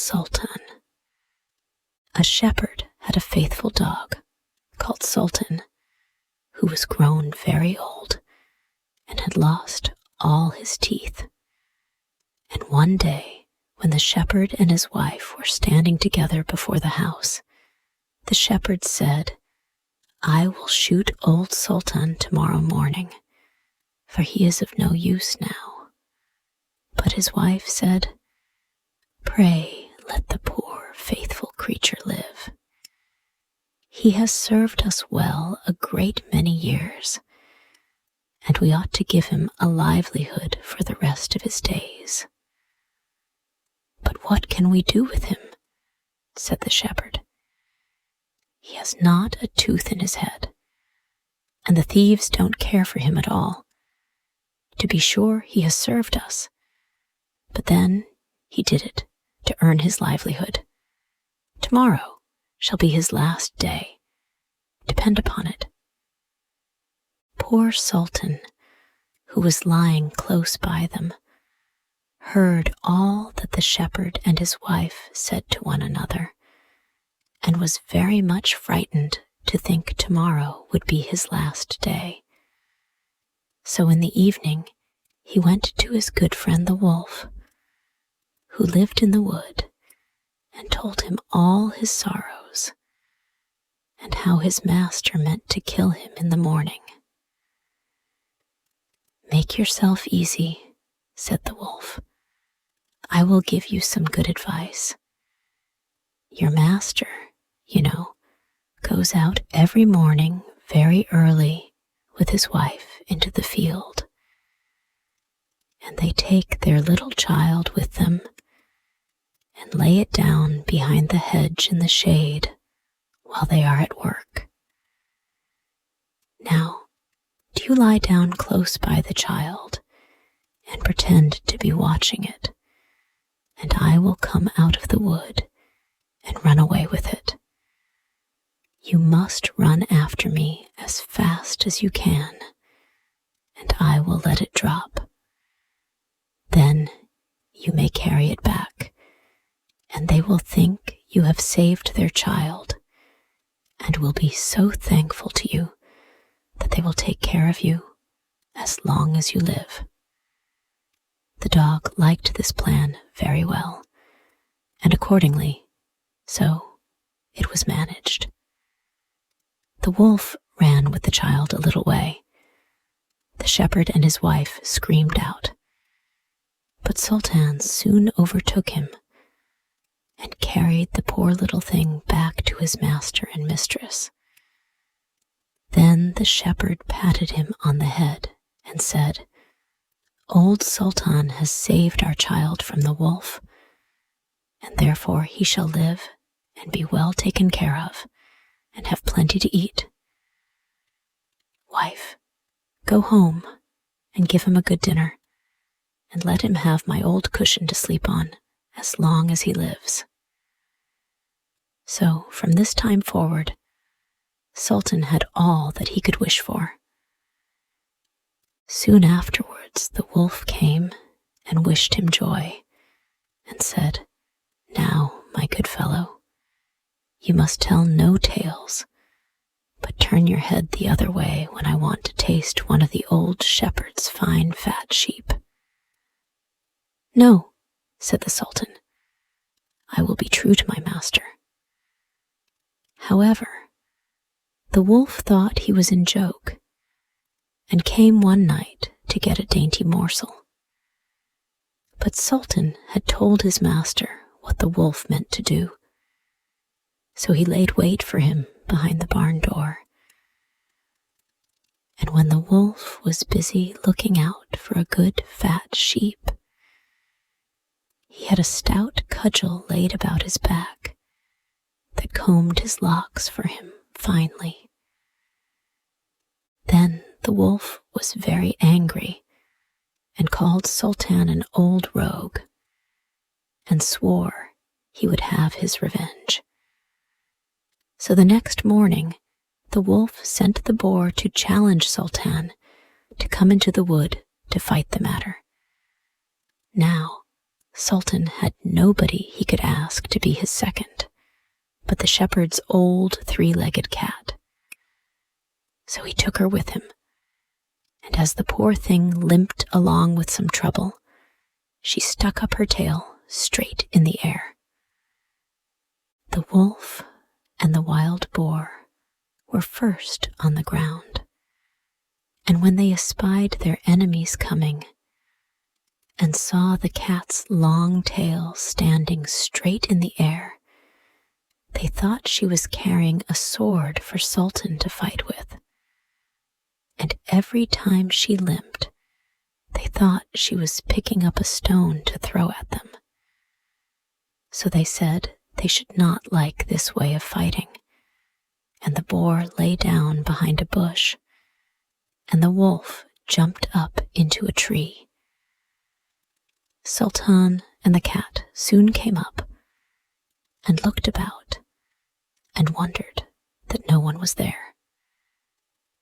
Sultan. A shepherd had a faithful dog called Sultan, who was grown very old and had lost all his teeth. And one day, when the shepherd and his wife were standing together before the house, the shepherd said, "I will shoot old Sultan tomorrow morning, for he is of no use now." But his wife said, "Pray let the poor, faithful creature live. He has served us well a great many years, and we ought to give him a livelihood for the rest of his days." "But what can we do with him?" said the shepherd. "He has not a tooth in his head, and the thieves don't care for him at all. To be sure, he has served us, but then he did it to earn his livelihood. Tomorrow shall be his last day. Depend upon it." Poor Sultan, who was lying close by them, heard all that the shepherd and his wife said to one another, and was very much frightened to think tomorrow would be his last day. So in the evening he went to his good friend the wolf, who lived in the wood, and told him all his sorrows, and how his master meant to kill him in the morning. "Make yourself easy," said the wolf. "I will give you some good advice. Your master, you know, goes out every morning very early with his wife into the field, and they take their little child with them and lay it down behind the hedge in the shade while they are at work. Now, do you lie down close by the child and pretend to be watching it, and I will come out of the wood and run away with it. You must run after me as fast as you can, and I will let it drop. Then you may carry it back, and they will think you have saved their child, and will be so thankful to you that they will take care of you as long as you live." The dog liked this plan very well, and accordingly, so it was managed. The wolf ran with the child a little way. The shepherd and his wife screamed out, but Sultan soon overtook him and carried the poor little thing back to his master and mistress. Then the shepherd patted him on the head and said, "Old Sultan has saved our child from the wolf, and therefore he shall live and be well taken care of and have plenty to eat. Wife, go home and give him a good dinner, and let him have my old cushion to sleep on as long as he lives." So from this time forward, Sultan had all that he could wish for. Soon afterwards the wolf came and wished him joy, and said, "Now, my good fellow, you must tell no tales, but turn your head the other way when I want to taste one of the old shepherd's fine fat sheep." "No," said the Sultan, "I will be true to my master." However, the wolf thought he was in joke, and came one night to get a dainty morsel. But Sultan had told his master what the wolf meant to do, so he laid wait for him behind the barn door. And when the wolf was busy looking out for a good fat sheep, he had a stout cudgel laid about his back that combed his locks for him finely. Then the wolf was very angry and called Sultan an old rogue, and swore he would have his revenge. So the next morning the wolf sent the boar to challenge Sultan to come into the wood to fight the matter. Now Sultan had nobody he could ask to be his second but the shepherd's old three-legged cat. So he took her with him, and as the poor thing limped along with some trouble, she stuck up her tail straight in the air. The wolf and the wild boar were first on the ground, and when they espied their enemies coming and saw the cat's long tail standing straight in the air, they thought she was carrying a sword for Sultan to fight with. And every time she limped, they thought she was picking up a stone to throw at them. So they said they should not like this way of fighting, and the boar lay down behind a bush, and the wolf jumped up into a tree. Sultan and the cat soon came up and looked about and wondered that no one was there.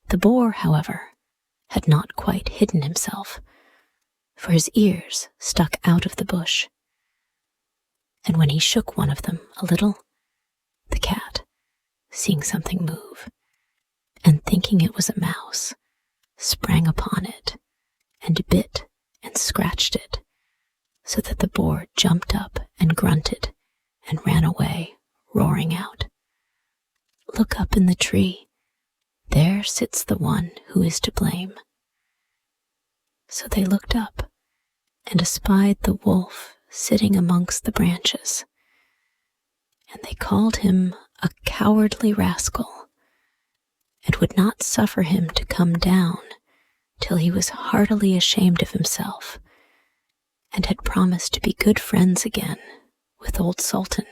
The boar, however, had not quite hidden himself, for his ears stuck out of the bush. And when he shook one of them a little, the cat, seeing something move, and thinking it was a mouse, sprang upon it and bit and scratched it, so that the boar jumped up and grunted and ran away, roaring out, "Look up in the tree. There sits the one who is to blame." So they looked up and espied the wolf sitting amongst the branches, and they called him a cowardly rascal, and would not suffer him to come down till he was heartily ashamed of himself, and had promised to be good friends again with old Sultan.